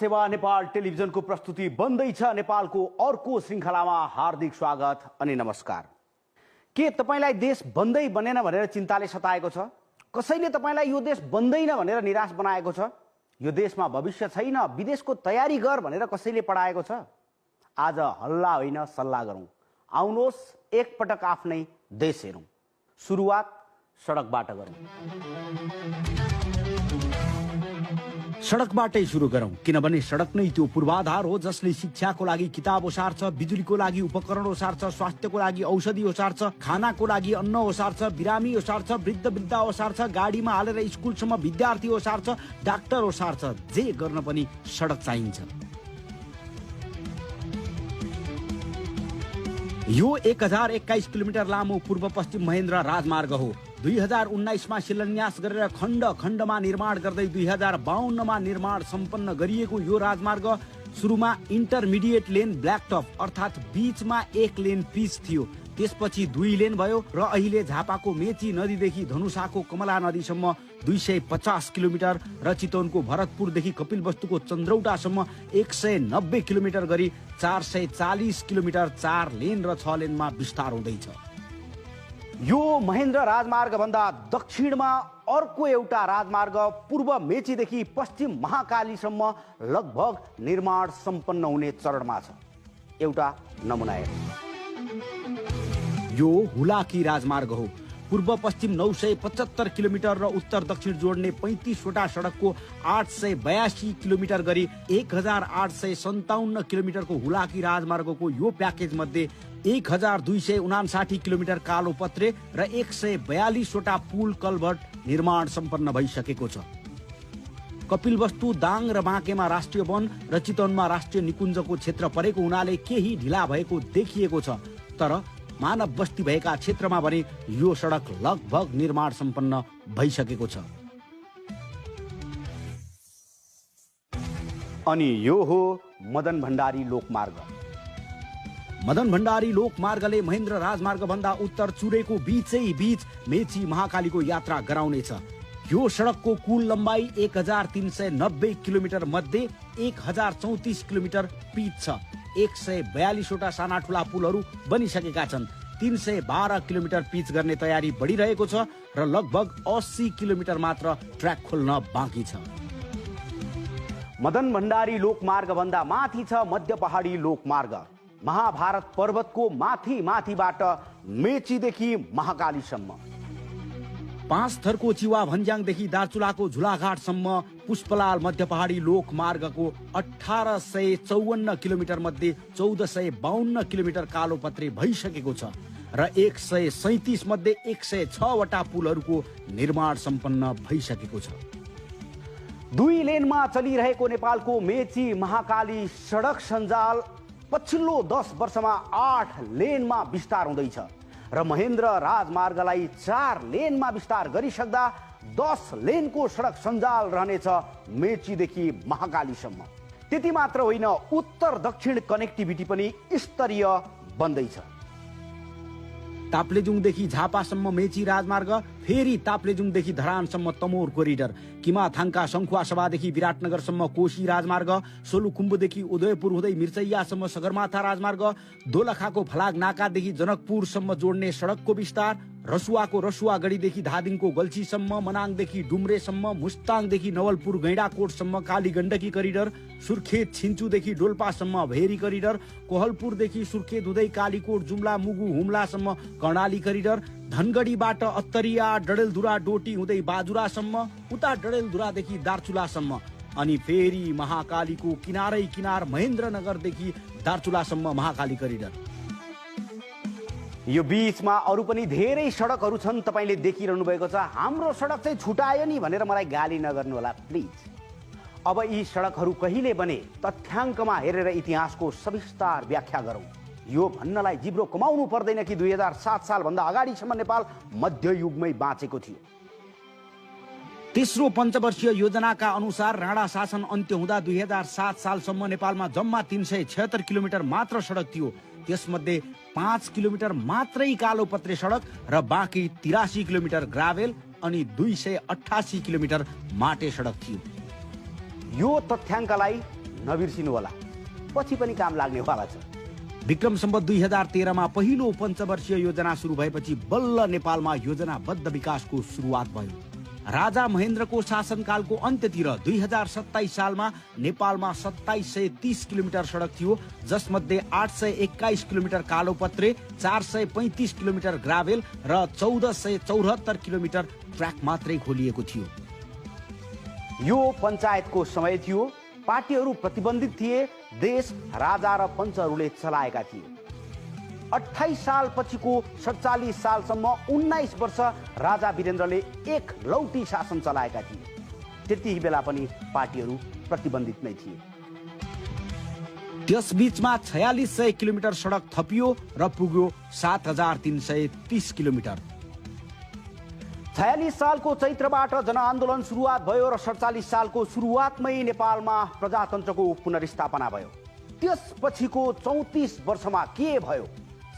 सेवा नेपाल टेलिभिजनको प्रस्तुति बन्दैछ नेपालको अर्को श्रृङ्खलामा हार्दिक स्वागत अनि नमस्कार। के तपाईलाई देश बन्दै बनेन भनेर चिन्ताले सताएको छ? कसैले तपाईलाई यो देश बन्दैन भनेर निराश बनाएको छ? यो देशमा भविष्य छैन, विदेशको तयारी गर भनेर कसैले पढाएको छ? आज हल्ला होइन सल्लाह गरौँ। आउनुहोस् एकपटक आफ्नै देश हेरौँ। सुरुवात सडकबाट गरौँ। सडकबाटै सुरु गरौँ, किनभने सडक नै त्यो पूर्वाधार हो जसले शिक्षाको लागि किताब ओसार्छ, बिजुलीको लागि उपकरण ओसार्छ, स्वास्थ्यको लागि औषधि ओसार्छ, खानाको लागि अन्न ओसार्छ, बिरामी ओसार्छ, वृद्ध वृद्धा ओसार्छ, गाडीमा हालेर स्कुलसम्म विद्यार्थी ओसार्छ, डाक्टर ओसार्छ। जे गर्न पनि सडक चाहिन्छ। यो 1021 किलोमिटर लामो पूर्व पश्चिम महेन्द्र राजमार्ग हो। 2019 मा शिलान्यास गरेर खण्ड खण्डमा निर्माण गर्दै 2052 मा निर्माण सम्पन्न गरिएको यो राजमार्ग सुरुमा इन्टरमिडिएट लेन ब्ल्याकटप अर्थात् बीचमा एक लेन पिच थियो। त्यसपछि 2 लेन भयो र अहिले झापाको मेची नदीदेखि धनुषाको कमला नदीसम्म 250 किलोमिटर र चितवनको भरतपुरदेखि कपिलवस्तुको चन्द्रौटासम्म 190 किलोमिटर गरी 440 किलोमिटर 4 लेन र 6 लेनमा विस्तार हुँदैछ। यो महेन्द्र राजमार्ग भन्दा दक्षिणमा अर्को एउटा राजमार्ग पूर्व मेचीदेखि पश्चिम महाकालीसम्म लगभग निर्माण सम्पन्न हुने चरणमा छ। एउटा नमुना हेरौँ। यो हुलाकी राजमार्ग हो। पूर्व पश्चिम 975 किलोमिटर र उत्तर दक्षिण जोड्ने 35 वटा सडकको 882 किलोमिटर गरी 1857 किलोमिटरको हुलाकी राजमार्गको यो प्याकेज मध्ये 1259 किलोमिटर कालो पत्रे र 142 वटा पुल कल्भर्ट निर्माण सम्पन्न भइसकेको छ। कपिलवस्तु, दाङ र बाँकेमा राष्ट्रिय वन र चितवनमा राष्ट्रिय निकुञ्जको क्षेत्र परेको हुनाले केही ढिला भएको देखिएको छ, तर मानव बस्ती भएका क्षेत्रमा भने यो सडक लगभग निर्माण सम्पन्न भइसकेको छ। अनि यो हो मदन भण्डारी लोकमार्ग। मदन भण्डारी लोकमार्गले महेन्द्र राजमार्ग भन्दा उत्तर चुरेको बीचै बीच मेची महाकालीको यात्रा गराउनेछ। यो सडकको कुल लम्बाइ 1390 किलोमिटर मध्ये 1034 किलोमिटर पिच छ। 142 वटा साना ठुला पुलहरू बनिसकेका छन्। 312 किलोमिटर पिच गर्ने तयारी बढिरहेको छ र लगभग 80 किलोमिटर मात्र ट्र्याक खोल्न बाँकी छ। मदन भण्डारी लोकमार्ग भन्दा माथि छ मध्य पहाडी लोकमार्ग। महाभारत पर्वतको माथि माथिबाट मेचीदेखि महाकालीसम्म, 5 थरको चिवा भन्ज्याङदेखि दार्चुलाको झुलाघाटसम्म पुष्पलाल मध्य पहाडी लोकमार्गको 1854 किलोमिटर मध्ये 1452 किलोमिटर कालो पत्रे भइसकेको छ र 137 मध्ये 106 वटा पुलहरूको निर्माण सम्पन्न भइसकेको छ। 2 लेनमा चलिरहेको नेपालको मेची महाकाली सडक सञ्जाल पछिल्लो 10 वर्षमा 8 लेनमा विस्तार हुँदैछ र महेन्द्र राजमार्गलाई 4 लेनमा विस्तार गरिसक्दा 10 लेनको सडक सञ्जाल रहनेछ मेचीदेखि महाकालीसम्म। त्यति मात्र होइन, उत्तर दक्षिण कनेक्टिभिटी पनि स्तरीय बन्दैछ। ताप्लेजुङदेखि झापासम्म मेची राजमार्ग, फेरि ताप्लेजुङदेखि धरानसम्म तमोर कोरिडर, किमाथाङका शङ्खुवासभादेखि विराटनगरसम्म कोशी राजमार्ग, सोलुखुम्बुदेखि उदयपुर हुँदै मिर्चैयासम्म सगरमाथा राजमार्ग, दोलखाको फलाग नाकादेखि जनकपुरसम्म जोड्ने सडकको विस्तार, रसुवाको रसुवागढीदेखि धादिङको गल्छीसम्म, मनाङदेखि डुम्रेसम्म, मुस्ताङदेखि नवलपुर गैंडाकोटसम्म काली गण्डकी करिडर, सुर्खेत छिन्चुदेखि डोल्पासम्म भेरी करिडर, कोहलपुरदेखि सुर्खेत हुँदै कालीकोट जुम्ला मुगु हुम्लासम्म कर्णाली करिडर, धनगढीबाट अत्तरिया डडेलधुरा डोटी हुँदै बाजुरासम्म, उता डडेलधुरादेखि दार्चुलासम्म, अनि फेरि महाकालीको किनारै किनार महेन्द्रनगरदेखि दार्चुलासम्म महाकाली करिडर। यो बीचमा अरू पनि धेरै सडकहरू छन्, तपाईले देखिरहनु भएको छ। हाम्रो सडक चाहिँ छुटायो नि भनेर मलाई गाली नगर्नु होला प्लिज। अब यी सडकहरू कहिले बने तथ्याङ्कमा हेरेर इतिहासको सविस्तार व्याख्या गरौँ। यो भन्नलाई जिब्रो कमाउनु पर्दैन कि 2007 सालभन्दा अगाडिसम्म नेपाल मध्ययुगमै बाँचेको थियो। तेस्रो पञ्चवर्षीय योजनाका अनुसार राणा शासन अन्त्य हुँदा 2007 सालसम्म नेपालमा जम्मा 376 किलोमिटर मात्र सडक थियो। त्यसमध्ये 5 किलोमिटर मात्रै कालो पत्रे सडक र बाँकी 83 किलोमिटर ग्राभेल अनि 288 किलोमिटर माटे सडक थियो। यो तथ्याङ्कलाई नबिर्सिनु होला, पछि पनि काम लाग्नेवाला छ। विक्रम सम्वत 2013 मा पहिलो पञ्चवर्षीय योजना सुरु भएपछि बल्ल नेपालमा योजनाबद्ध विकासको सुरुवात भयो। राजा महेन्द्रको शासनकालको अन्त्यतिर 2027 सालमा नेपालमा 2730 किलोमिटर सडक थियो, जसमध्ये 821 किलोमिटर कालोपत्रे, 435 किलोमिटर ग्राभेल र 1474 किलोमिटर ट्र्याक मात्रै खोलिएको थियो। यो पञ्चायतको समय थियो, पार्टीहरू प्रतिबन्धित थिए, देश राजा र पञ्चहरूले चलाएका थिए। 28 साल पछिको 47 सालसम्म 19 वर्ष राजा वीरेन्द्रले एक लौटी शासन चलाएका थिए। त्यति बेला पनि पार्टीहरू प्रतिबन्धित नै थिए। त्यसबीचमा 4600 किलोमिटर सडक थपियो र पुग्यो 7330 किलोमिटर। 46 सालको चैत्रबाट जनआन्दोलन सुरुवात भयो र 47 सालको सुरुवातमै नेपालमा प्रजातन्त्रको पुनर्स्थापना भयो। त्यसपछिको 34 वर्षमा के भयो?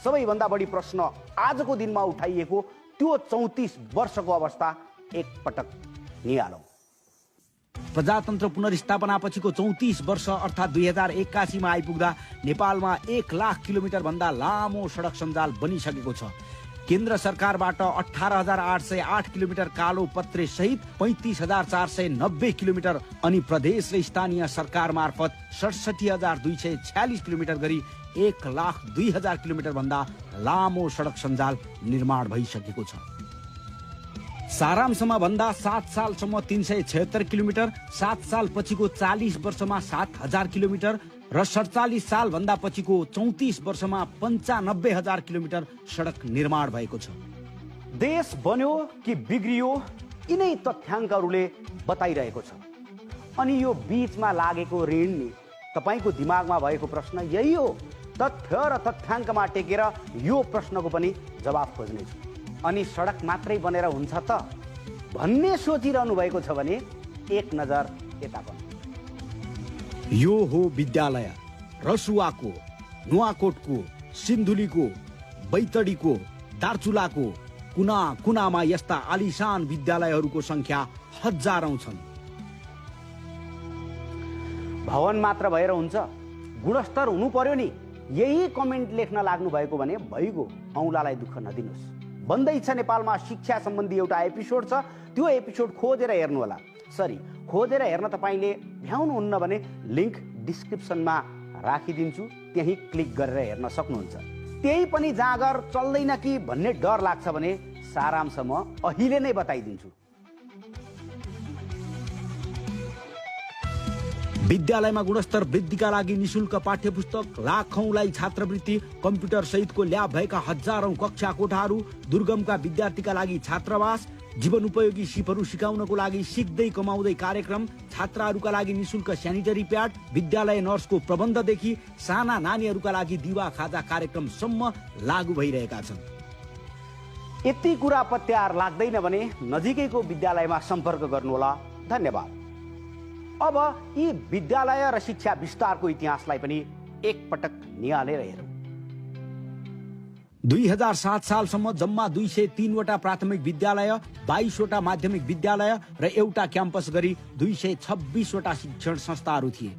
सबैभन्दा बढी प्रश्न आजको दिनमा उठाइएको त्यो 34 वर्षको अवस्था एकपटक निहालौं। प्रजातन्त्र पुनर्स्थापना पछिको 34 वर्ष अर्थात् 2081 मा आइपुग्दा नेपालमा 1 लाख किलोमिटर भन्दा लामो सडक सञ्जाल बनिसकेको छ। केन्द्र सरकारबाट 18,808 किलोमिटर कालो पत्रे सहित 35,490 किलोमिटर अनि प्रदेश र स्थानीय सरकार मार्फत 67,246 किलोमिटर गरी 1,02,000 किलोमिटर भन्दा लामो सडक सञ्जाल निर्माण भइसकेको छ। सारांशमा भन्दा 7 सालसम्म 376 किलोमिटर, 7 साल पछिको 40 वर्षमा 7,000 किलोमिटर र 47 साल भन्दा पछिको 34 वर्षमा 95,000 किलोमिटर सडक निर्माण भएको छ। देश बन्यो कि बिग्रियो, यिनै तथ्याङ्कहरूले बताइरहेको छ। अनि यो बीचमा लागेको ऋण नि तपाईको दिमागमा भएको प्रश्न यही हो। तथ्य र तथ्याङ्कमा टेकेर यो प्रश्नको पनि जवाफ खोज्नेछु। अनि सडक मात्रै बनेर हुन्छ त भन्ने सोचिरहनु भएको छ भने एक नजर यता पनि। यो हो विद्यालय। रसुवाको, नुवाकोटको, सिन्धुलीको, बैतडीको, दार्चुलाको कुना कुनामा यस्ता आलिशान विद्यालयहरूको संख्या हजारौं छन्। भवन मात्र भएर हुन्छ, गुणस्तर हुनु पर्यो नि। यही कमेन्ट लेख्न लाग्नु भएको भने भइगयो, औँलालाई दुःख नदिनुहोस्। बन्दैछ नेपालमा शिक्षा सम्बन्धी एउटा एपिसोड छ, त्यो एपिसोड खोजेर हेर्नु होला। सरी, खोजेर हेर्न तपाईले भ्याउनुहुन्न भने लिंक डिस्क्रिप्सनमा राखिदिन्छु, त्यही क्लिक गरेर हेर्न सक्नुहुन्छ। त्यही पनि जाँगर चल्दैन कि भन्ने डर लाग्छ भने सारांश म अहिले नै बताइदिन्छु। विद्यालयमा गुणस्तर वृद्धिका लागि निशुल्क पाठ्यपुस्तक, लाखौंलाई छात्रवृत्ति, कम्प्युटर सहितको ल्याब भएका हजारौं कक्षा कोठाहरू, दुर्गमका विद्यार्थीका लागि छात्रावास, जीवन उपयोगी सिपहरू सिकाउनको लागि सिक्दै कमाउँदै कार्यक्रम, छात्राहरूका लागि निशुल्क स्यानिटरी प्याड, विद्यालय नर्सको प्रबन्धदेखि साना नानीहरूका लागि दिवा खाजा कार्यक्रमसम्म लागू भइरहेका छन्। यति कुरा पत्यार लाग्दैन भने नजिकैको विद्यालयमा सम्पर्क गर्नुहोला। धन्यवाद। अब यी विद्यालय र शिक्षा विस्तारको इतिहासलाई पनि एकपटक निहालेर हेरौं। 2007 सालसम्म जम्मा 203 वटा प्राथमिक विद्यालय, 22 वटा माध्यमिक विद्यालय र एउटा क्याम्पस गरी 226 वटा शिक्षण संस्थाहरू थिए।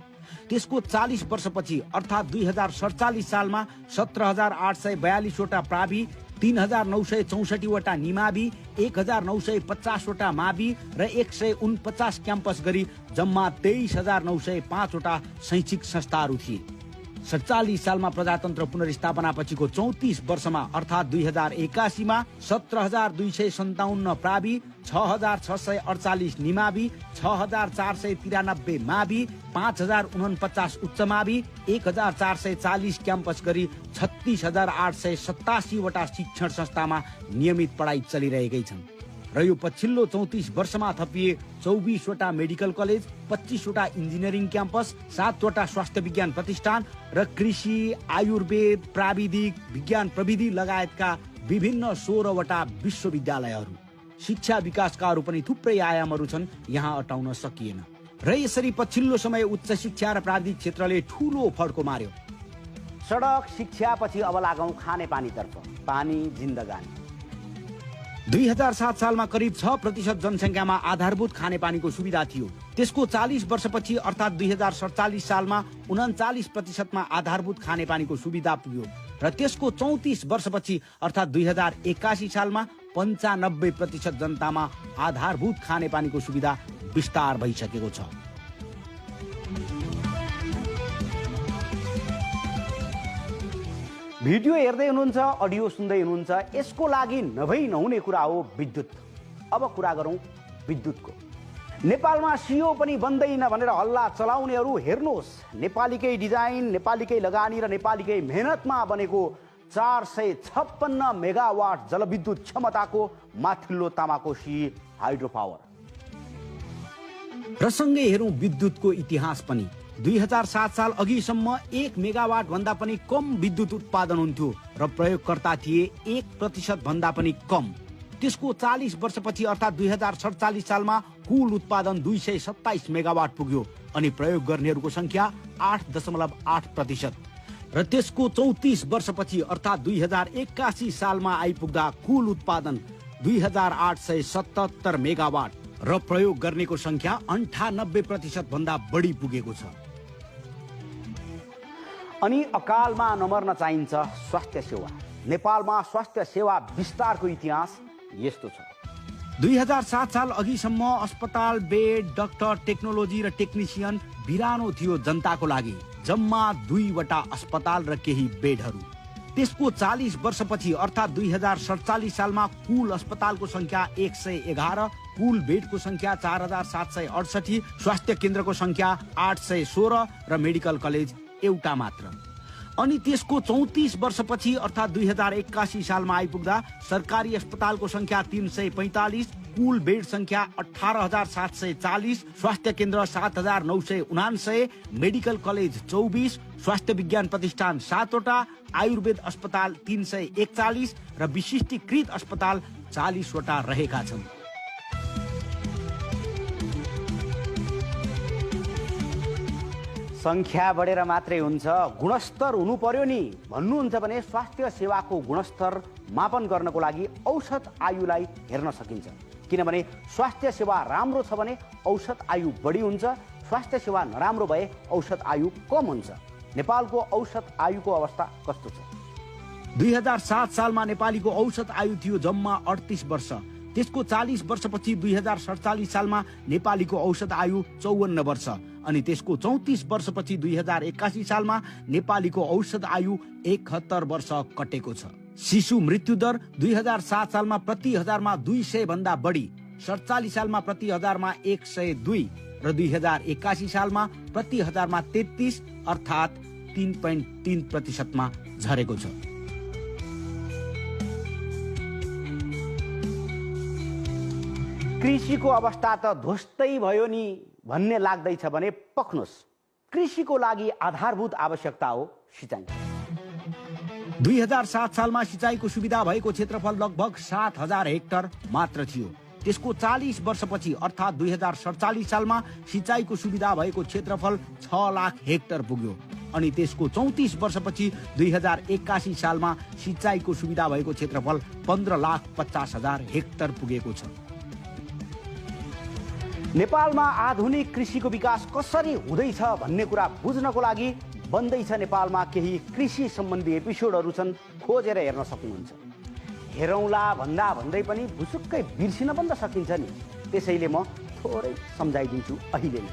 त्यसको 40 वर्षपछि अर्थात् 2047 सालमा 17,842 वटा प्रावि, 3,964 वटा निमावि, 1,950 वटा मावि र 149 क्याम्पस गरी जम्मा 23,905 वटा शैक्षिक संस्थाहरू थिए। 47 सालमा प्रजातन्त्र पुनर्स्थापना पछिको 34 वर्षमा अर्थात् 2081 मा 17,257 प्रावि, 6,648 निमावि, 6,493 मावि, 5,049 उच्च मावि, 1,440 क्याम्पस गरी 36,887 वटा शिक्षण संस्थामा नियमित पढाइ चलिरहेकै छन्। र यो पछिल्लो 34 वर्षमा थपिए 24 वटा मेडिकल कलेज, 25 वटा इन्जिनियरिङ क्याम्पस, 7 वटा स्वास्थ्य विज्ञान प्रतिष्ठान र कृषि, आयुर्वेद, प्राविधिक, विज्ञान प्रविधि लगायतका विभिन्न 16 वटा विश्वविद्यालयहरू। शिक्षा विकासका अरू पनि थुप्रै आयामहरू छन्, यहाँ अटाउन सकिएन। र यसरी पछिल्लो समय उच्च शिक्षा र प्राविधिक क्षेत्रले ठूलो फड्को मार्यो। सडक शिक्षा पछि अब लागौं खानेपानीतर्फ। पानी जिन्दगानी। 2007 सालमा करिब 6% जनसङ्ख्यामा आधारभूत खानेपानीको सुविधा थियो। त्यसको 40 वर्षपछि अर्थात् 2047 सालमा 39% आधारभूत खानेपानीको सुविधा पुग्यो र त्यसको 34 वर्षपछि अर्थात् 2081 सालमा 95% जनतामा आधारभूत खानेपानीको सुविधा विस्तार भइसकेको छ। भिडियो हेर्दै हुनुहुन्छ, अडियो सुन्दै हुनुहुन्छ, यसको लागि नभई नहुने कुरा हो विद्युत। अब कुरा गरौँ विद्युतको। नेपालमा सियो पनि बन्दैन भनेर हल्ला चलाउनेहरू हेर्नुहोस्, नेपालीकै डिजाइन, नेपालीकै लगानी र नेपालीकै मेहनतमा बनेको 456 मेगावाट जलविद्युत क्षमताको माथिल्लो तामाकोशी हाइड्रो पावर। र सँगै हेरौँ विद्युतको इतिहास पनि। 2007 साल अघिसम्म 1 मेगावाट भन्दा पनि कम विद्युत उत्पादन हुन्थ्यो र प्रयोगकर्ता थिए 1% भन्दा पनि कम। त्यसको 40 वर्षपछि अर्थात् 2047 सालमा कुल उत्पादन 227 मेगावाट पुग्यो अनि प्रयोग गर्नेहरूको संख्या 8.8%। र त्यसको 34 वर्षपछि अर्थात् 2081 सालमा आइपुग्दा कुल उत्पादन 2877 मेगावाट र प्रयोग गर्नेको संख्या 98% भन्दा बढी पुगेको छ। अनि अकालमा नमर्न चाहिन्छ स्वास्थ्य सेवा। नेपालमा स्वास्थ्य सेवा विस्तारको इतिहास यस्तो छ। 2007 साल अघिसम्म अस्पताल, बेड, डाक्टर, टेक्नोलोजी र टेक्निसियन बिरानो थियो जनताको लागि। जम्मा 2वटा अस्पताल र केही बेडहरू। त्यसको 40 वर्षपछि अर्थात् 2047 सालमा कुल अस्पतालको संख्या 111, कुल बेडको संख्या 4768, स्वास्थ्य केन्द्रको संख्या 816 र मेडिकल कलेज एउटा मात्र। अनि त्यसको 34 वर्षपछि अर्थात् 2081 सालमा आइपुग्दा सरकारी अस्पतालको संख्या 345, कुल बेड संख्या 18,740, स्वास्थ्य केन्द्र 7,979, मेडिकल कलेज 24, स्वास्थ्य विज्ञान प्रतिष्ठान 7वटा, आयुर्वेद अस्पताल 341 र विशिष्टीकृत अस्पताल 40वटा रहेका छन्। संख्या बढेर मात्रै हुन्छ, गुणस्तर हुनु पर्यो नि। भन्नुहुन्छ भने स्वास्थ्य सेवाको गुणस्तर मापन गर्नको लागि औसत आयुलाई हेर्न सकिन्छ। किनभने स्वास्थ्य सेवा राम्रो छ भने औसत आयु बढी हुन्छ, स्वास्थ्य सेवा नराम्रो भए औसत आयु कम हुन्छ। नेपालको औसत आयुको अवस्था कस्तो छ? 2007 सालमा नेपालीको औसत आयु थियो जम्मा 38 वर्ष। त्यसको 40 वर्षपछि 2047 सालमा नेपालीको औसत आयु 54 वर्ष अनि त्यसको 34 वर्षपछि 2081 सालमा नेपालीको औसत आयु 71 वर्ष कटेको छ। शिशु मृत्यु दर 2007 सालमा प्रति हजारमा 200 भन्दा बढी, 47 सालमा प्रति हजारमा 102 र 2081 सालमा प्रति हजारमा 33 अर्थात् 3.3% झरेको छ। कृषिको अवस्था त ध्वस्तै भयो नि भन्ने लाग्दैछ भने पक्नुहोस्, कृषिको लागि आधारभूत आवश्यकता हो सिँचाइ। 2007 सालमा सिँचाइको सुविधा भएको क्षेत्रफल लगभग 7,000 हेक्टर मात्र थियो। त्यसको 40 वर्षपछि अर्थात् 2047 सालमा सिँचाइको सुविधा भएको क्षेत्रफल 6 लाख हेक्टर पुग्यो अनि त्यसको 34 वर्षपछि 2081 सालमा सिँचाइको सुविधा भएको क्षेत्रफल 15,50,000 हेक्टर पुगेको छ। नेपालमा आधुनिक कृषिको विकास कसरी हुँदैछ भन्ने कुरा बुझ्नको लागि बन्दैछ नेपालमा केही कृषि सम्बन्धी एपिसोडहरू छन्, खोजेर हेर्न सक्नुहुन्छ। हेरौँला भन्दा भन्दै पनि भुसुक्कै बिर्सिन पनि त सकिन्छ नि, त्यसैले म थोरै सम्झाइदिन्छु अहिले नै।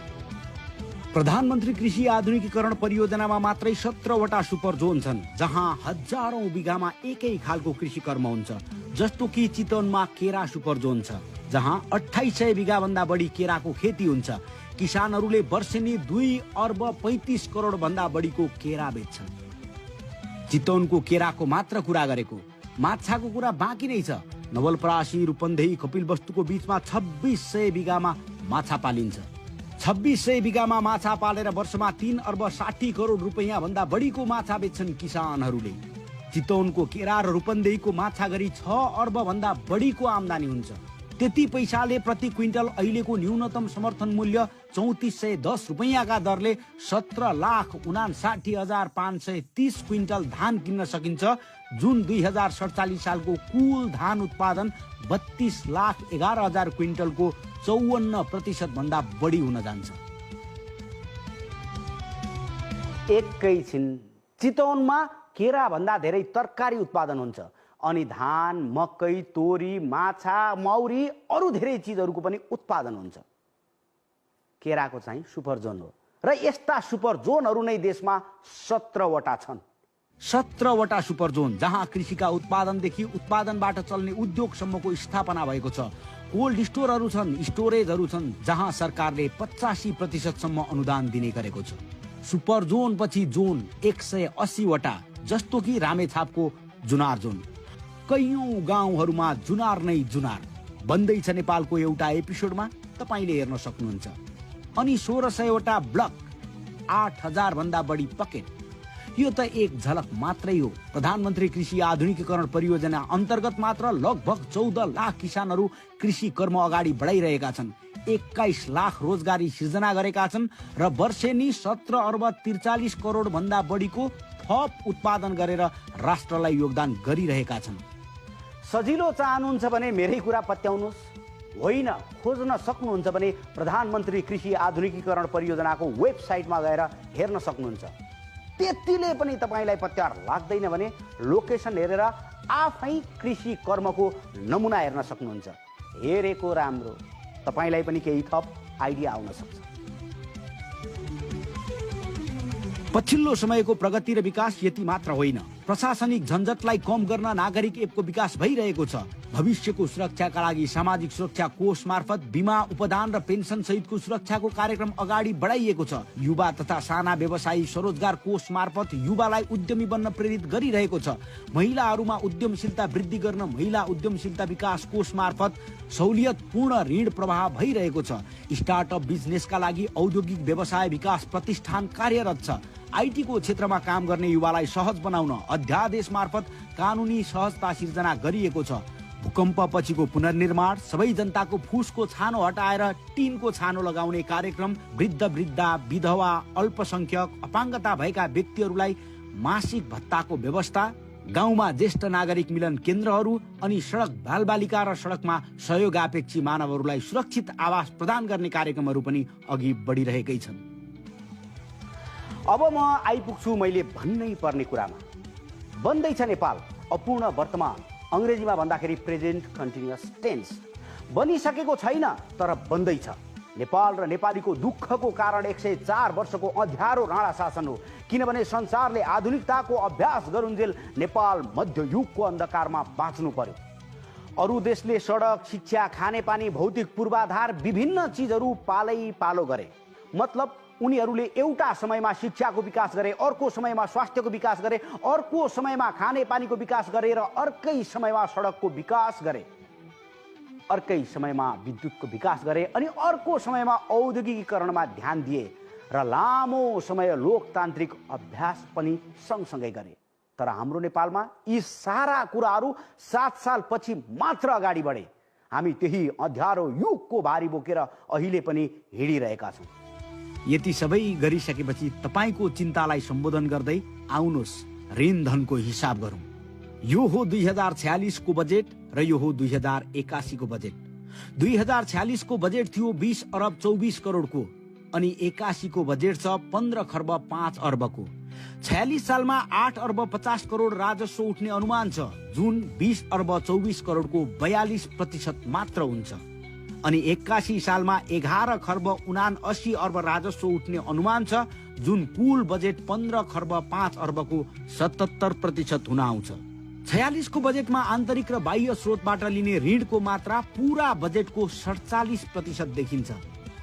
प्रधानमन्त्री कृषि आधुनिकीकरण परियोजनामा मात्रै 17वटा सुपर जोन छन्, जहाँ हजारौं बिघामा एकै खालको कृषि कर्म हुन्छ। जस्तो कि चितवनमा केरा सुपर जोन छ, जहाँ 2800 बिघा भन्दा बढी केराको खेती हुन्छ। किसानहरूले वर्षेनी 2 अर्ब 35 करोड भन्दा बढीको केरा बेच्छन्। चितवनको केराको मात्र कुरा गरेको, माछाको कुरा बाँकी नै छ। नवलपरासी, रूपन्देही, कपिलवस्तुको बीचमा 2600 बिघामा माछा पालिन्छ। 2600 बिघामा माछा पालेर वर्षमा 3 अर्ब 60 करोड रुपैयाँ भन्दा बढीको माछा बेच्छन् किसानहरूले। चितवनको केरा र रूपन्देहीको माछा गरी 6 अर्ब भन्दा बढीको आम्दानी हुन्छ। त्यति पैसाले प्रति क्विन्टल अहिलेको न्यूनतम समर्थन मूल्य 3410 रुपैयाँका दरले 17,59,530 क्विन्टल धान किन्न सकिन्छ, जुन 2047 सालको कुल धान उत्पादन 32,11,000 क्विन्टलको 54% भन्दा बढी हुन जान्छ। एकैछिन चितवनमा केरा भन्दा धेरै तरकारी उत्पादन हुन्छ अनि धान, मकै, तोरी, माछा, मौरी अरू धेरै चिजहरूको पनि उत्पादन हुन्छ। केराको चाहिँ सुपर जोन हो र यस्ता सुपर जोनहरू नै देशमा 17वटा छन्। 17वटा सुपर जोन जहाँ कृषिका उत्पादनदेखि उत्पादनबाट चल्ने उद्योगसम्मको स्थापना भएको छ। कोल्ड स्टोरहरू छन्, स्टोरेजहरू छन् जहाँ सरकारले 85% सम्म अनुदान दिने गरेको छ। सुपर जोन पछि जोन 180वटा, जस्तो कि रामेछापको जुनार जोन। कैयौं गाउँहरूमा जुनार नै जुनार बन्दैछ नेपालको एउटा एपिसोडमा तपाईले हेर्न सक्नुहुन्छ। अनि 1600वटा ब्लक, 8000 भन्दा बढी पकेट। यो त एक झलक मात्रै हो। प्रधानमन्त्री कृषि आधुनिकीकरण परियोजना अन्तर्गत मात्र लगभग 14 लाख किसानहरू कृषि कर्म अगाडि बढाइरहेका छन्। 21 लाख रोजगारी सिर्जना गरेका छन् र वर्षेनी 17 अर्ब 43 करोड भन्दा बढीको थप उत्पादन गरेर राष्ट्रलाई योगदान गरिरहेका छन्। सजिलो चाहनुहुन्छ भने मेरै कुरा पत्याउनुहोस्, होइन खोज्न सक्नुहुन्छ भने प्रधानमन्त्री कृषि आधुनिकीकरण परियोजनाको वेबसाइटमा गएर हेर्न सक्नुहुन्छ। त्यतिले पनि तपाईलाई पत्यार लाग्दैन भने लोकेसन हेरेर आफै कृषि कर्मको नमुना हेर्न सक्नुहुन्छ। हेरेको राम्रो, तपाईलाई पनि केही थप आइडिया आउन सक्छ। पछिल्लो समयको प्रगति र विकास यति मात्र होइन, प्रशासनिक झन्झटलाई कम गर्न नागरिक एपको विकास भइरहेको छ। भविष्यको सुरक्षाका लागि सामाजिक सुरक्षा कोष मार्फत बिमा, उपदान र पेन्सन सहितको सुरक्षाको कार्यक्रम अगाडि बढाइएको छ। युवा तथा साना व्यवसायी स्वरोजगार कोष मार्फत युवालाई उद्यमी बन्न प्रेरित गरिरहेको छ। महिलाहरूमा उद्यमशीलता वृद्धि गर्न महिला उद्यमशीलता विकास कोष मार्फत सहुलियतपूर्ण ऋण प्रवाह भइरहेको छ। स्टार्टअप बिजनेसका लागि औद्योगिक व्यवसाय विकास प्रतिष्ठान कार्यरत छ। आईटी को क्षेत्रमा काम गर्ने युवालाई सहज बनाउन अध्यादेश मार्फत कानुनी सहजता सिर्जना गरिएको छ। भूकम्प पछिको पुनर्निर्माण, सबै जनताको फुसको छानो हटाएर टिनको छानो लगाउने कार्यक्रम, वृद्ध वृद्धा, विधवा, अल्पसंख्यक, अपाङ्गता भएका व्यक्तिहरूलाई मासिक भत्ताको व्यवस्था, गाउँमा ज्येष्ठ नागरिक मिलन केन्द्रहरू अनि सडक बालबालिका र सडकमा सहयोगापेक्षी मानवहरूलाई सुरक्षित आवास प्रदान गर्ने कार्यक्रमहरू पनि अघि बढिरहेकै छन्। अब म आइपुग्छु मैले भन्नै पर्ने कुरामा। बन्दैछ नेपाल अपूर्ण वर्तमान, अंग्रेजीमा भन्दाखेरि प्रेजेन्ट कन्टिन्युअस टेन्स। बनिसकेको छैन तर बन्दैछ। नेपाल र नेपालीको दुःखको कारण 104 वर्षको अँध्यारो राणा शासन हो, किनभने संसारले आधुनिकताको अभ्यास गरुन्जेल नेपाल मध्ययुगको अन्धकारमा बाँच्नु पर्यो। अरू देशले सडक, शिक्षा, खानेपानी, भौतिक पूर्वाधार विभिन्न चिजहरू पालै पालो गरे। मतलब उनीहरूले एउटा समयमा शिक्षाको विकास गरे, अर्को समयमा स्वास्थ्यको विकास गरे, अर्को समयमा खानेपानीको विकास गरे र अर्कै समयमा सडकको विकास गरे, अर्कै समयमा विद्युतको विकास गरे अनि अर्को समयमा औद्योगिकीकरणमा ध्यान दिए र लामो समय लोकतान्त्रिक अभ्यास पनि सँगसँगै गरे। तर हाम्रो नेपालमा यी सारा कुराहरू 7 साल पछि मात्र अगाडि बढे। हामी त्यही अँध्यारो युगको भारी बोकेर अहिले पनि हिँडिरहेका छौँ। यति सबै गरिसकेपछि तपाईको चिन्तालाई सम्बोधन गर्दै आउनुहोस् ऋण धनको हिसाब गरौँ। यो हो 2046 को बजेट र यो हो 2081 को बजेट। 2046 को बजेट थियो 20 अरब 24 करोडको अनि 81 को बजेट छ 15 खर्ब 5 अर्बको। 46 सालमा 8 अर्ब 50 करोड राजस्व उठ्ने अनुमान छ, जुन 20 अर्ब 24 करोडको 42% मात्र हुन्छ। अनि 81 सालमा 11 खर्ब 79 अर्ब राजस्व उठ्ने अनुमान छ, जुन कुल बजेट 15 खर्ब 5 अर्बको 77% हुन आउँछ। 46 को बजेटमा आन्तरिक र बाह्य स्रोतबाट लिने ऋणको मात्रा पूरा बजेटको 47% देखिन्छ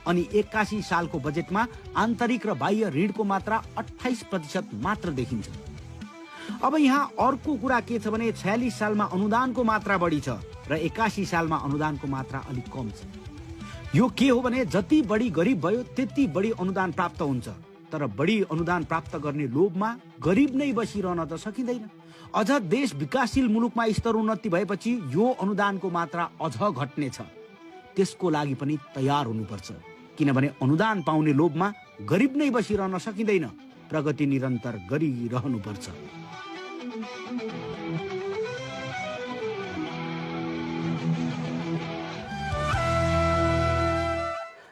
अनि 81 सालको बजेटमा आन्तरिक र बाह्य ऋणको मात्रा 28% मात्र देखिन्छ। अब यहाँ अर्को कुरा के छ भने 46 सालमा अनुदानको मात्रा बढी छ र 81 सालमा अनुदानको मात्रा अलिक कम छ। यो के हो भने जति बढी गरिब भयो त्यति बढी अनुदान प्राप्त हुन्छ, तर बढी अनुदान प्राप्त गर्ने लोभमा गरिब नै बसिरहन त सकिँदैन। अझ देश विकासशील मुलुकमा स्तर उन्नति भएपछि यो अनुदानको मात्रा अझ घट्नेछ। त्यसको लागि पनि तयार हुनुपर्छ, किनभने अनुदान पाउने लोभमा गरिब नै बसिरहन सकिँदैन। प्रगति निरन्तर गरिरहनुपर्छ।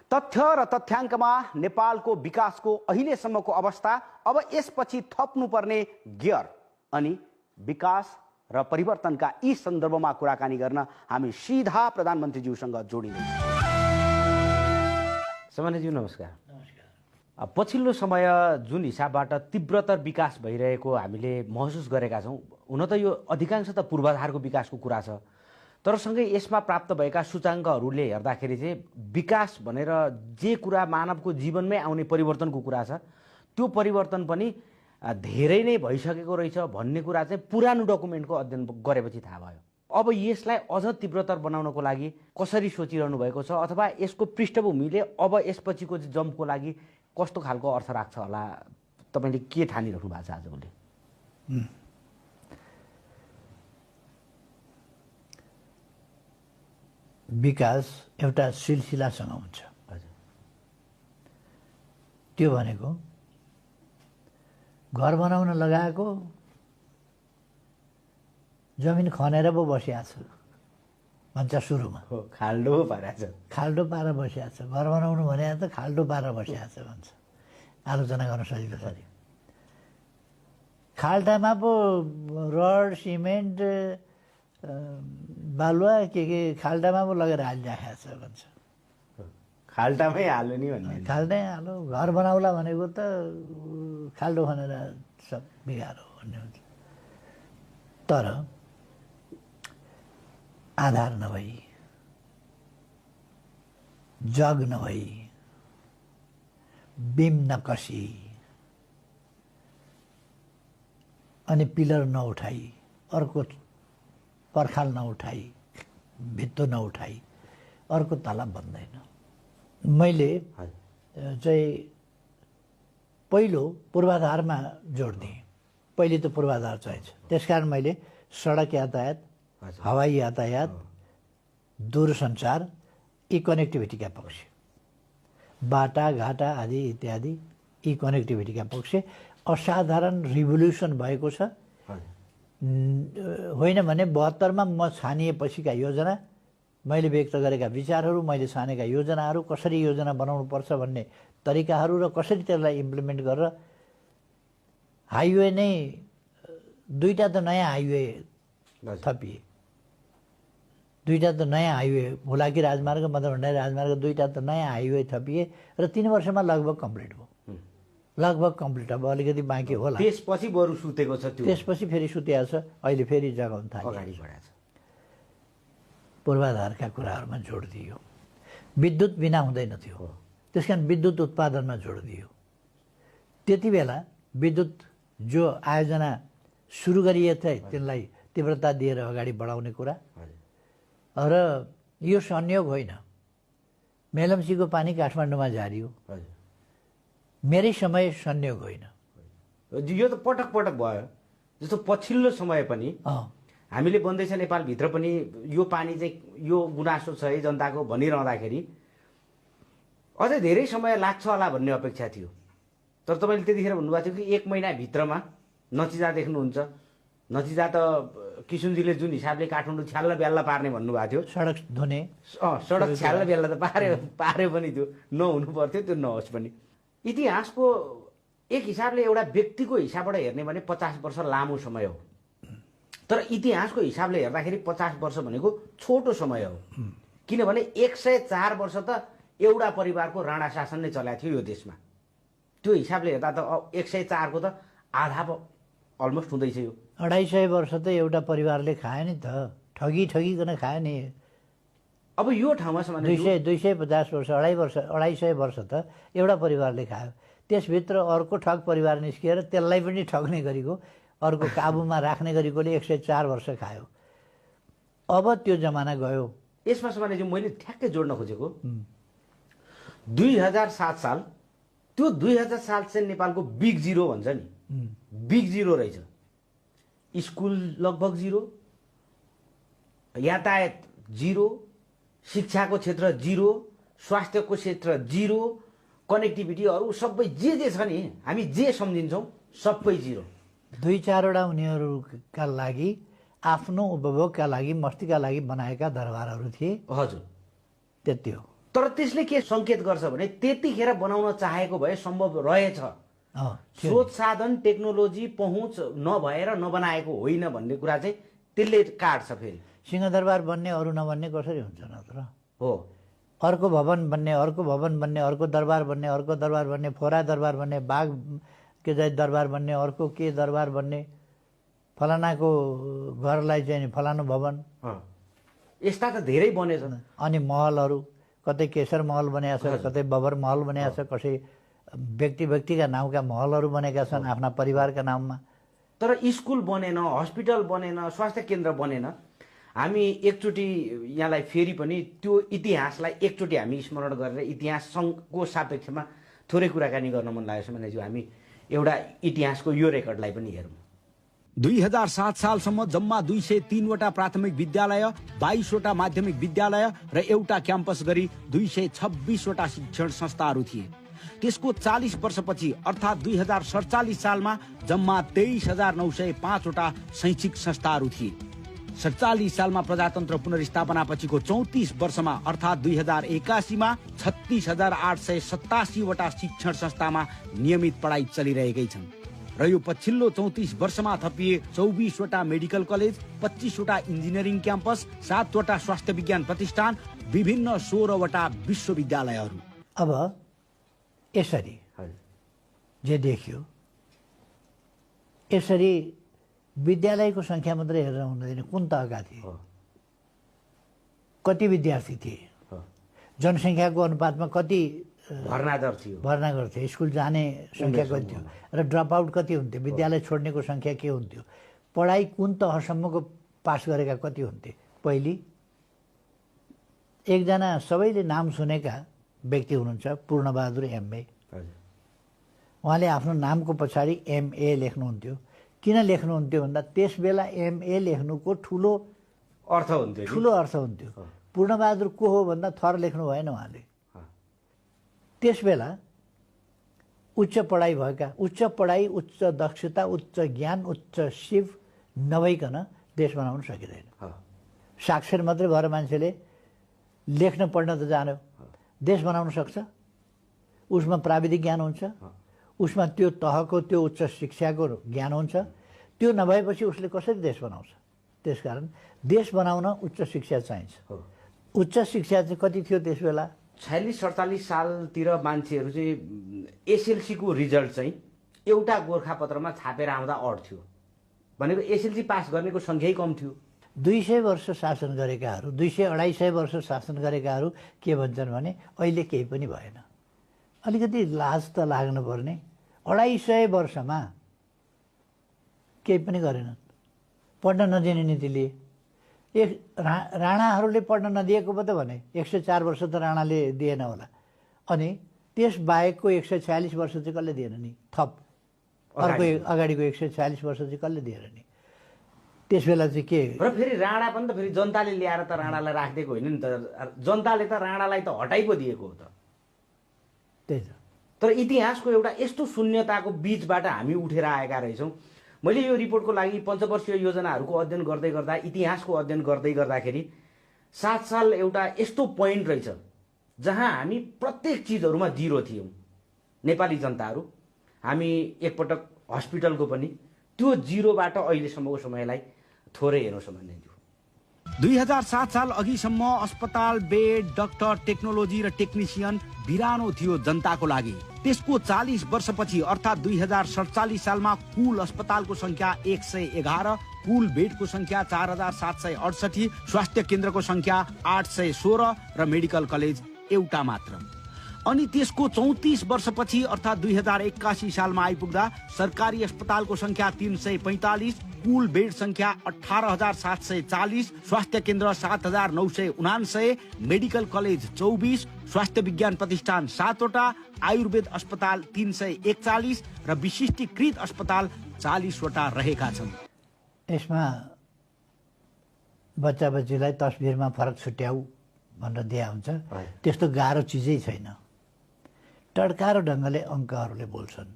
तथ्य र तथ्याङ्कमा नेपालको विकासको अहिलेसम्मको अवस्था, अब यसपछि थप्नुपर्ने गियर अनि विकास र परिवर्तनका यी सन्दर्भमा कुराकानी गर्न हामी सिधा प्रधानमन्त्रीज्यूसँग जोडिन्छौँ। सामान्यज्यू नमस्कार। पछिल्लो समय जुन हिसाबबाट तीव्रतर विकास भइरहेको हामीले महसुस गरेका छौँ, हुन त यो अधिकांश त पूर्वाधारको विकासको कुरा छ, तर सँगै यसमा प्राप्त भएका सूचाङ्कहरूले हेर्दाखेरि चाहिँ विकास भनेर जे कुरा मानवको जीवनमै आउने परिवर्तनको कुरा छ, त्यो परिवर्तन पनि धेरै नै भइसकेको रहेछ भन्ने कुरा चाहिँ पुरानो डकुमेन्टको अध्ययन गरेपछि थाहा भयो। अब यसलाई अझ तीव्रतर बनाउनको लागि कसरी सोचिरहनु भएको छ, अथवा यसको पृष्ठभूमिले अब यसपछिको जम्पको लागि कस्तो खालको अर्थ राख्छ होला, तपाईँले के ठानिराख्नु भएको छ आजभोलि? विकास एउटा सिलसिलासँग हुन्छ। त्यो भनेको घर बनाउन लगाएको जमिन खनेर पो बसिया छ भन्छ सुरुमा। खाल्डो पारेछ, खाल्डो पारेर बसिया छ। घर बनाउनु भने त खाल्डो पारेर बसिया छ भन्छ। आलोचना गर्न सजिलो छ। खाल्टामा पो रड सिमेन्ट बालुवा के खाल्टामा पो लगेर हालिराखेको छ भन्छ। खाल्टामै हाल्यो नि भन्ने। खाल्टै हालो, घर बनाउला भनेको त खाल्डो खनेर सब बिगार हो भन्ने हुन्छ। तर आधार नभई, जग नभई, बिम नकसी अनि पिलर नउठाई, अर्को पर्खाल नउठाई, भित्तो नउठाई अर्को तला बन्दैन। मैले चाहिँ पहिलो पूर्वाधारमा जोड दिएँ। पहिले त पूर्वाधार चाहिन्छ। त्यसकारण मैले सडक यातायात, हवाई यातायात, दूरसञ्चार, यी कनेक्टिभिटीका पक्ष, बाटाघाटा आदि इत्यादि यी कनेक्टिभिटीका पक्ष असाधारण रिभोल्युसन भएको छ। होइन भने 72मा म छानिएपछिका योजना, मैले व्यक्त गरेका विचारहरू, मैले छानेका योजनाहरू, कसरी योजना बनाउनुपर्छ भन्ने तरिकाहरू र कसरी त्यसलाई इम्प्लिमेन्ट गरेर हाइवे नै 2टा त नयाँ हाइवे थपिए। 2टा त नयाँ हाइवे, हुलाकी राजमार्ग, मदनभण्डारी राजमार्ग, 2टा त नयाँ हाइवे थपिए र 3 वर्षमा लगभग कम्प्लिट भयो। लगभग कम्प्लिट। अब अलिकति बाँकी होला। त्यसपछि बरु सुतेको छ त्यो। त्यसपछि फेरि सुतेको छ, अहिले फेरि जगाउन थाल्यो। अगाडि बढाएको छ। पूर्वाधारका कुराहरूमा जोड दियो। विद्युत बिना हुँदैन थियो, त्यसकारण विद्युत उत्पादनमा जोड दियो। त्यति बेला विद्युत जो आयोजना सुरु गरिएको थियो त्यसलाई तीव्रता दिएर अगाडि बढाउने कुरा। र यो संयोग होइन, मेलम्चीको पानी काठमाडौँमा झारियो। मेरै समय संयोग होइन, यो त पटक पटक भयो। जस्तो पछिल्लो समय पनि हामीले बन्दैछ नेपालभित्र पनि यो पानी चाहिँ यो गुनासो छ है जनताको भनिरहँदाखेरि अझै धेरै समय लाग्छ होला भन्ने अपेक्षा थियो। तर तपाईँले त्यतिखेर भन्नुभएको थियो कि 1 महिनाभित्रमा नतिजा देख्नुहुन्छ। नतिजा त किशुनजीले जुन हिसाबले काठमाडौँ छ्याल्ल ब्याल्ल पार्ने भन्नुभएको थियो। सडक धुने, सडक छ्याल्ल ब्याल्ल त पार्यो पनि, त्यो नहुनु पर्थ्यो, त्यो नहोस् पनि। इतिहासको एक हिसाबले एउटा व्यक्तिको हिसाबबाट हेर्ने भने 50 वर्ष लामो समय हो, तर इतिहासको हिसाबले हेर्दाखेरि 50 वर्ष भनेको छोटो समय हो। किनभने 104 वर्ष त एउटा परिवारको राणा शासन नै चलाएको थियो यो देशमा। त्यो हिसाबले हेर्दा त 104 को त आधा अलमोस्ट हुँदैछ यो। 250 वर्ष त एउटा परिवारले खायो नि त, ठगिकन खायो नि। अब यो ठाउँमा 250 वर्ष, 250 वर्ष त एउटा परिवारले खायो। त्यसभित्र अर्को ठग परिवार निस्किएर त्यसलाई पनि ठग्ने गरेको, अर्को काबुमा राख्ने गरेकोले 104 वर्ष खायो। अब त्यो जमाना गयो। यसमा समाजले मैले ठ्याक्कै जोड्न खोजेको 2007 साल, त्यो 2007 साल चाहिँ नेपालको बिग जिरो भन्छ नि, बिग जिरो रहेछ। स्कुल लगभग जिरो, यातायात जिरो, शिक्षाको क्षेत्र जिरो, स्वास्थ्यको क्षेत्र जिरो, कनेक्टिभिटी अरू सबै जे छ नि हामी जे सम्झिन्छौँ सबै जिरो। 2-4वटा उनीहरूका लागि आफ्नो उपभोगका लागि मस्तीका लागि बनाएका दरबारहरू थिए। हजुर, त्यति हो। तर त्यसले के सङ्केत गर्छ भने त्यतिखेर बनाउन चाहेको भए सम्भव रहेछ। स्रोत साधन टेक्नोलोजी पहुँच नभएर नबनाएको होइन भन्ने कुरा चाहिँ त्यसले काट्छ। फेरि सिंहदरबार बन्ने अरू नबन्ने कसरी हुन्छ नत्र? हो, अर्को भवन बन्ने, अर्को भवन बन्ने, अर्को दरबार बन्ने, अर्को दरबार बन्ने, फोरा दरबार बन्ने, बाघ के चाहिँ दरबार बन्ने, अर्को के दरबार बन्ने, फलानाको घरलाई चाहिँ फलानु भवन, यस्ता त धेरै बनेछन्। अनि महलहरू कतै केशर महल बनेका छ, कतै बबर महल बनेका छ, कसै व्यक्तिका नामका महलहरू बनेका छन् आफ्ना परिवारका नाममा। तर स्कुल बनेन, हस्पिटल बनेन, स्वास्थ्य केन्द्र बनेन। हामी एकचोटि यहाँलाई फेरि पनि त्यो इतिहासलाई एकचोटि हामी स्मरण गरेर इतिहासको सापेक्षमा थोरै कुराकानी गर्न मन लागेको छ भने चाहिँ हामी एउटा इतिहासको यो रेकर्डलाई पनि हेरौँ। 2007 सालसम्म जम्मा 203वटा प्राथमिक विद्यालय, 22वटा माध्यमिक विद्यालय र एउटा क्याम्पस गरी 226वटा शिक्षण संस्थाहरू थिए। त्यसको 40 वर्षपछि अर्थात् 2047 सालमा जम्मा 23,905वटा शैक्षिक संस्थाहरू थिए। 47 सालमा प्रजातन्त्र पुनर्स्थापनापछिको 34 वर्षमा अर्थात् 2081मा 36,887वटा शिक्षण संस्थामा नियमित पढाइ चलिरहेकै छन् र यो पछिल्लो 34 वर्षमा थपिए 24वटा मेडिकल कलेज, 25वटा इन्जिनियरिङ क्याम्पस, 7वटा स्वास्थ्य विज्ञान प्रतिष्ठान, विभिन्न 16वटा विश्वविद्यालयहरू। अब यसरी जे देखियो, यसरी विद्यालयको सङ्ख्या मात्रै हेरेर हुँदैन, कुन तहका थिए, कति विद्यार्थी थिए, जनसङ्ख्याको अनुपातमा कति भर्ना गर्थे, स्कुल जाने सङ्ख्या कति थियो र ड्रप आउट कति हुन्थ्यो, विद्यालय छोड्नेको सङ्ख्या के हुन्थ्यो, पढाइ कुन तहसम्मको पास गरेका कति हुन्थे। पहिली एकजना सबैले नाम सुनेका व्यक्ति हुनुहुन्छ पूर्णबहादुर एमए। उहाँले आफ्नो नामको पछाडि एमए लेख्नुहुन्थ्यो। किन लेख्नुहुन्थ्यो भन्दा त्यस बेला एमए लेख्नुको ठुलो अर्थ हुन्थ्यो। पूर्णबहादुर को हो भन्दा थर लेख्नु भएन उहाँले। त्यस बेला उच्च पढाइ भएका, उच्च पढाइ, उच्च दक्षता, उच्च ज्ञान, उच्च सिप नभइकन देश बनाउन सकिँदैन। साक्षर मात्रै भएर मान्छेले लेख्न पढ्न त जान्यो, देश बनाउन सक्छ? उसमा प्राविधिक ज्ञान हुन्छ, उसमा त्यो तहको त्यो उच्च शिक्षाको ज्ञान हुन्छ। त्यो नभएपछि उसले कसरी देश बनाउँछ? त्यसकारण देश बनाउन उच्च शिक्षा चाहिन्छ। उच्च शिक्षा चाहिँ कति थियो त्यस बेला? 46-47 सालतिर मान्छेहरू चाहिँ एसएलसीको रिजल्ट चाहिँ एउटा गोर्खापत्रमा छापेर आउँदा अड थियो। भनेको एसएलसी पास गर्नेको सङ्ख्यै कम थियो। 200 वर्ष शासन गरेकाहरू, 200-250 वर्ष शासन गरेकाहरू के भन्छन् भने अहिले केही पनि भएन। अलिकति लाज त लाग्नु पर्ने। 250 वर्षमा केही पनि गरेनन्, पढ्न नदिने नीति लिए। राणाहरूले पढ्न नदिएको पो त भने 104 वर्ष त राणाले दिएन होला, अनि त्यस बाहेकको 146 वर्ष चाहिँ कसले दिएन नि? थप अर्को अगाडिको 146 वर्ष चाहिँ कसले दिएन नि? त्यस बेला चाहिँ के र फेरि राणा पनि त फेरि जनताले ल्याएर त राणालाई राखिदिएको होइन नि त, जनताले त राणालाई त हटाइ पो दिएको हो त। त्यही त। तर इतिहासको एउटा यस्तो शून्यताको बीचबाट हामी उठेर आएका रहेछौँ। मैले यो रिपोर्टको लागि पञ्चवर्षीय योजनाहरूको अध्ययन गर्दै गर्दा, इतिहासको अध्ययन गर्दै गर्दाखेरि 7 साल एउटा यस्तो पोइन्ट रहेछ जहाँ हामी प्रत्येक चिजहरूमा जिरो थियौँ। नेपाली जनताहरू हामी एकपटक हस्पिटलको पनि त्यो जिरोबाट अहिलेसम्मको समयलाई थोरै हेर्नुहोस् भनेदेखि 2007 साल अघिसम्म अस्पताल, बेड, डाक्टर, टेक्नोलोजी र टेक्निसियन बिरानो थियो जनताको लागि। त्यसको 40 वर्षपछि अर्थात् 2047 सालमा कुल अस्पतालको संख्या 111, कुल बेडको संख्या 4768, स्वास्थ्य केन्द्रको संख्या 816 र मेडिकल कलेज एउटा मात्र। अनि त्यसको 34 वर्षपछि अर्थात् 2081 सालमा आइपुग्दा सरकारी अस्पतालको संख्या 345, कुल बेड संख्या 18,740, स्वास्थ्य केन्द्र 7,979, मेडिकल कलेज 24, स्वास्थ्य विज्ञान प्रतिष्ठान 7वटा, आयुर्वेद अस्पताल 341 र विशिष्टीकृत अस्पताल 40वटा रहेका छन्। यसमा बच्चा बच्चीलाई तस्बिरमा फरक छुट्याउ भनेर दिया हुन्छ त्यस्तो गाह्रो चिजै छैन टड्कारो ढङ्गले अङ्कहरूले बोल्छन्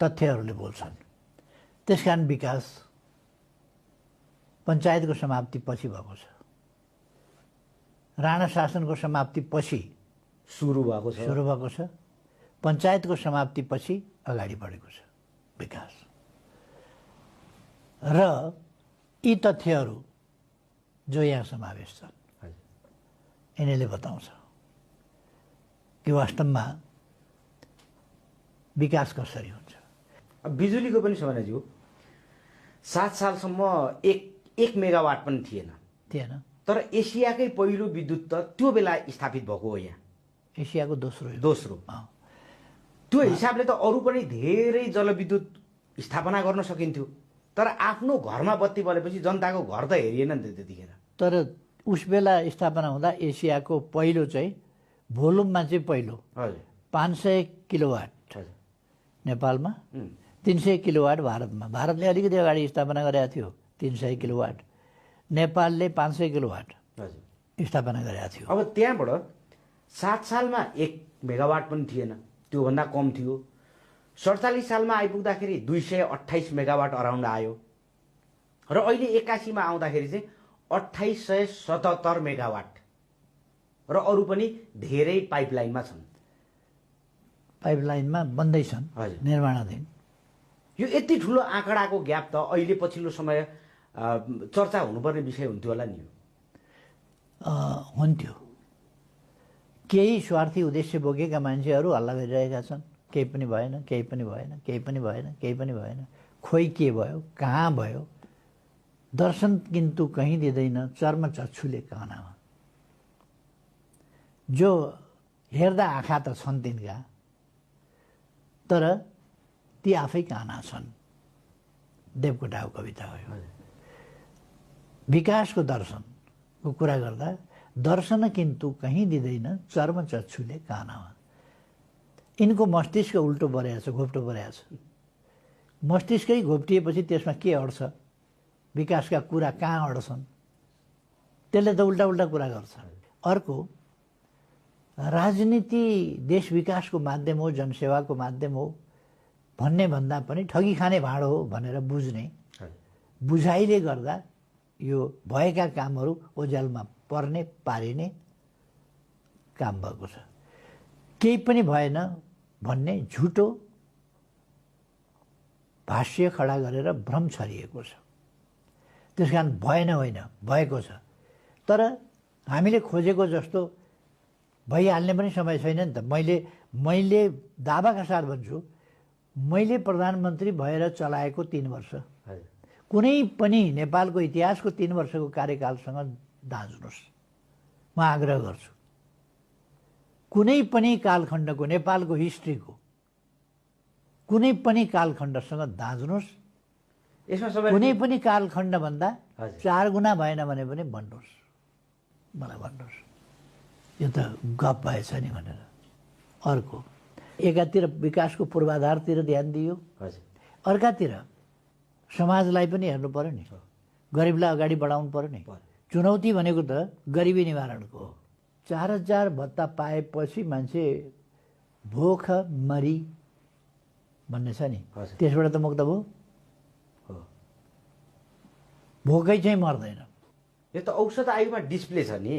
तथ्यहरूले बोल्छन् त्यसकारण विकास पञ्चायतको समाप्ति पछि भएको छ राणा शासनको समाप्ति पछि सुरु भएको छ पञ्चायतको समाप्ति पछि अगाडि बढेको छ विकास र यी तथ्यहरू जो यहाँ समावेश छन् यिनीहरूले बताउँछ कि वास्तवमा विकास कसरी हुन्छ बिजुलीको पनि समयज्यू 7 सालसम्म एक मेगावाट पनि थिएन तर एसियाकै पहिलो विद्युत त त्यो बेला स्थापित भएको हो यहाँ एसियाको दोस्रो त्यो हिसाबले त अरू पनि धेरै जलविद्युत स्थापना गर्न सकिन्थ्यो तर आफ्नो घरमा बत्ती बलेपछि जनताको घर त हेरिएन नि त्यतिखेर तर उस बेला स्थापना हुँदा एसियाको पहिलो चाहिँ भोल्युममा चाहिँ पहिलो 500 किलोवाट नेपालमा 300 किलोवाट भारतले अलिकति अगाडि स्थापना गरेको थियो 300 किलोवाट नेपालले 500 किलोवाट स्थापना गरेको थियो अब त्यहाँबाट 7 सालमा 1 मेगावाट पनि थिएन त्योभन्दा कम थियो 47 सालमा आइपुग्दाखेरि 228 मेगावाट अराउन्ड आयो र अहिले 81 मा आउँदाखेरि चाहिँ 2877 मेगावाट र अरू पनि धेरै पाइपलाइनमा छन् पाइपलाइनमा बन्दैछन् निर्माणाधीन यो यति ठुलो आँकडाको ग्याप त अहिले पछिल्लो समय चर्चा हुनुपर्ने विषय हुन्थ्यो होला नि हुन्थ्यो केही स्वार्थी उद्देश्य बोकेका मान्छेहरू हल्ला गरिरहेका छन् केही पनि भएन खोइ के भयो कहाँ भयो दर्शन किन्तु कहीँ दिँदैन चर्म चक्षुले कानामा जो हेर्दा आँखा त छन् तिनका तर ती आफै काना छन् देवकोटाको कविता हो विकासको दर्शनको कुरा गर्दा दर्शन किन्तु कहीँ दिँदैन चर्म चक्षुले कानामा यिनको मस्तिष्क उल्टो बरेको छ घोप्टो बरेको छ मस्तिष्कै घोप्टिएपछि त्यसमा के अड्छ विकासका कुरा कहाँ अड्छन् त्यसले त उल्टा उल्टा कुरा गर्छ अर्को राजनीति देश विकासको माध्यम हो जनसेवाको माध्यम हो भन्ने भन्दा पनि ठगी खाने भाँडो हो भनेर बुझ्ने बुझाइले गर्दा यो भएका कामहरू ओझेलमा पर्ने पारिने काम भएको छ केही पनि भएन भन्ने झुटो भाष्य खडा गरेर भ्रम छरिएको छ त्यसकारण भएन होइन भएको छ तर हामीले खोजेको जस्तो भइहाल्ने पनि समय छैन नि त मैले दावाका साथ भन्छु मैले प्रधानमन्त्री भएर चलाएको 3 वर्ष कुनै पनि नेपालको इतिहासको 3 वर्षको कार्यकालसँग दाँच्नुहोस् म आग्रह गर्छु कुनै पनि कालखण्डको नेपालको हिस्ट्रीको कुनै पनि कालखण्डसँग दाँच्नुहोस् कुनै पनि कालखण्डभन्दा 4 गुणा भएन भने पनि भन्नुहोस् मलाई भन्नुहोस् यो त गफ भएछ नि भनेर अर्को एकातिर विकासको पूर्वाधारतिर ध्यान दियो अर्कातिर समाजलाई पनि हेर्नु पर्यो नि गरिबलाई अगाडि बढाउनु पर्यो नि चुनौती भनेको त गरिबी निवारणको हो 4000 भत्ता पाएपछि मान्छे भोक मरी भन्ने छ नि त्यसबाट त मुक्त भयो भोकै चाहिँ मर्दैन यो त औषध आयुमा डिस्प्ले छ नि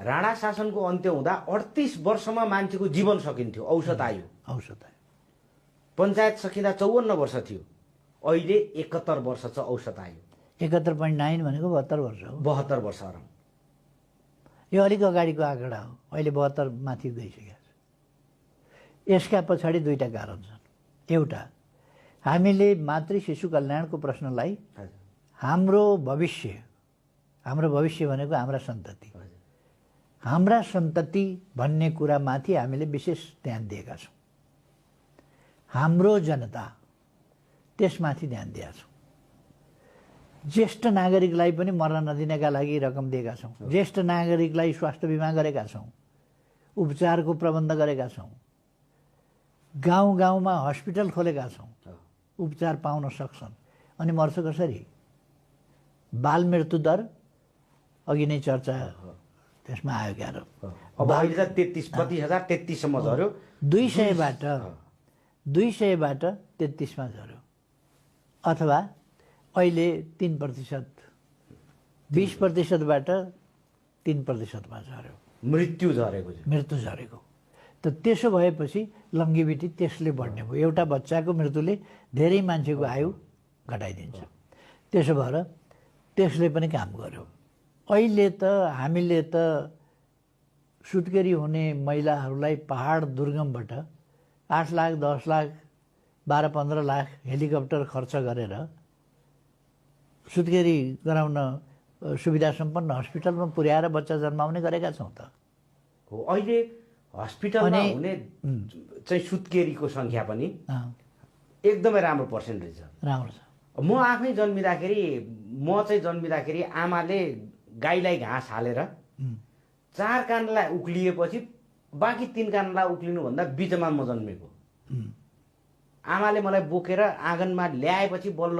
राणा शासनको अन्त्य हुँदा 38 वर्षमा मान्छेको जीवन सकिन्थ्यो औषध आयु पञ्चायत सकिँदा 54 वर्ष थियो अहिले 71 वर्ष छ औषध आयु 71.9 भनेको 72 वर्ष हो 72 वर्ष अराउन्ड यो अलिक अगाडिको आँकडा हो अहिले 72 माथि गइसकेको छ यसका पछाडि दुईटा कारण छन् एउटा हामीले मातृ शिशु कल्याणको प्रश्नलाई हाम्रो भविष्य भनेको हाम्रा सन्तति भन्ने कुरामाथि हामीले विशेष ध्यान दिएका छौँ हाम्रो जनता त्यसमाथि ध्यान दिएका छौँ ज्येष्ठ नागरिकलाई पनि मर्न नदिनका लागि रकम दिएका छौँ ज्येष्ठ नागरिकलाई स्वास्थ्य बिमा गरेका छौँ उपचारको प्रबन्ध गरेका छौँ गाउँ गाउँमा हस्पिटल खोलेका छौँ उपचार पाउन सक्छन् अनि मर्छ कसरी बाल मृत्यु दर अघि नै चर्चा त्यसमा आयो क्यारो अब अहिले त 32,000 झऱ्यो 200बाट 33मा झऱ्यो अथवा अहिले 3%, 20%बाट 3%मा झऱ्यो मृत्यु झरेको त त्यसो भएपछि लङ्गेभिटी त्यसले बढ्ने भयो। एउटा बच्चाको मृत्युले धेरै मान्छेको आयु घटाइदिन्छ। त्यसो भएर त्यसले पनि काम गर्यो। अहिले त हामीले त सुत्केरी हुने महिलाहरूलाई पहाड दुर्गमबाट 8 लाख 10 लाख 12-15 लाख हेलिकप्टर खर्च गरेर सुत्केरी गराउन सुविधा सम्पन्न हस्पिटलमा पुर्याएर बच्चा जन्माउने गरेका छौँ त। हो अहिले हस्पिटलमा हुने चाहिँ सुत्केरीको सङ्ख्या पनि एकदमै राम्रो पर्सेन्टेज छ। राम्रो छ। म आफै जन्मिँदाखेरि आमाले गाईलाई घाँस हालेर 4 कानलाई उक्लिएपछि बाँकी 3 कानलाई उक्लिनुभन्दा बिचमा म जन्मेको। आमाले मलाई बोकेर आँगनमा ल्याएपछि बल्ल